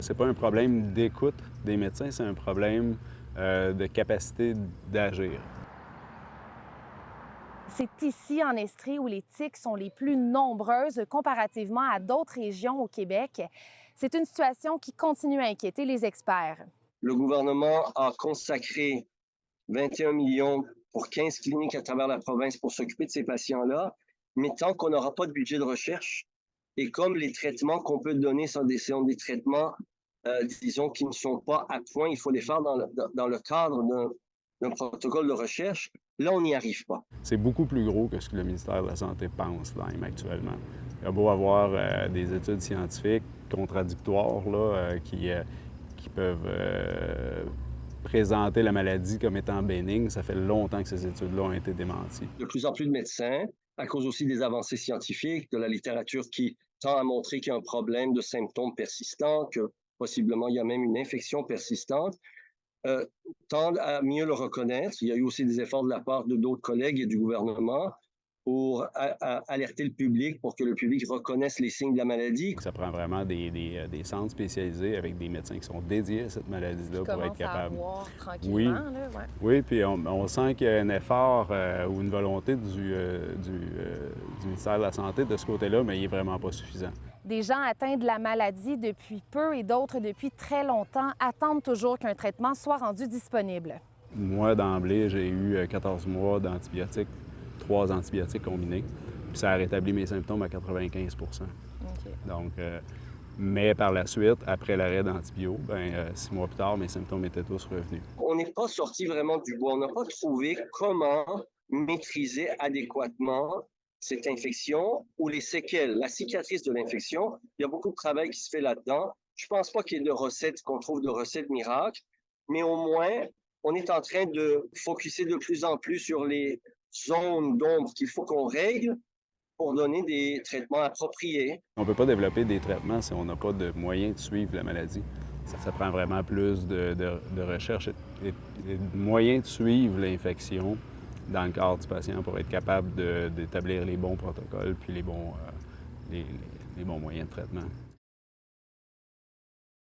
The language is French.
C'est pas un problème d'écoute des médecins, c'est un problème de capacité d'agir. C'est ici, en Estrie, où les tiques sont les plus nombreuses comparativement à d'autres régions au Québec. C'est une situation qui continue à inquiéter les experts. Le gouvernement a consacré 21 millions pour 15 cliniques à travers la province pour s'occuper de ces patients-là, mais tant qu'on n'aura pas de budget de recherche, et comme les traitements qu'on peut donner sont des traitements, disons, qui ne sont pas à point, il faut les faire dans le cadre d'un protocole de recherche, là, on n'y arrive pas. C'est beaucoup plus gros que ce que le ministère de la Santé pense même actuellement. Il y a beau avoir des études scientifiques contradictoires là, qui peuvent présenter la maladie comme étant bénigne, ça fait longtemps que ces études-là ont été démenties. De plus en plus de médecins, à cause aussi des avancées scientifiques, de la littérature qui tend à montrer qu'il y a un problème de symptômes persistants, que possiblement il y a même une infection persistante, tendent à mieux le reconnaître. Il y a eu aussi des efforts de la part de d'autres collègues et du gouvernement pour alerter le public, pour que le public reconnaisse les signes de la maladie. Ça prend vraiment des centres spécialisés avec des médecins qui sont dédiés à cette maladie-là pour être capables. Oui, Là, ouais. oui, puis on sent qu'il y a un effort ou une volonté du ministère de la Santé de ce côté-là, mais il n'est vraiment pas suffisant. Des gens atteints de la maladie depuis peu et d'autres depuis très longtemps attendent toujours qu'un traitement soit rendu disponible. Moi, d'emblée, j'ai eu 14 mois d'antibiotiques, 3 antibiotiques combinés, puis ça a rétabli mes symptômes à 95 Okay. Donc, mais par la suite, après l'arrêt d'antibio, 6 mois plus tard, mes symptômes étaient tous revenus. On n'est pas sorti vraiment du bois. On n'a pas trouvé comment maîtriser adéquatement cette infection ou les séquelles, la cicatrice de l'infection. Il y a beaucoup de travail qui se fait là-dedans. Je ne pense pas qu'il y ait de recettes, qu'on trouve de recettes miracles, mais au moins, on est en train de focusser de plus en plus sur les zones d'ombre qu'il faut qu'on règle pour donner des traitements appropriés. On ne peut pas développer des traitements si on n'a pas de moyens de suivre la maladie. Ça prend vraiment plus de recherche et de moyens de suivre l'infection dans le corps du patient pour être capable d'établir les bons protocoles puis les bons moyens de traitement.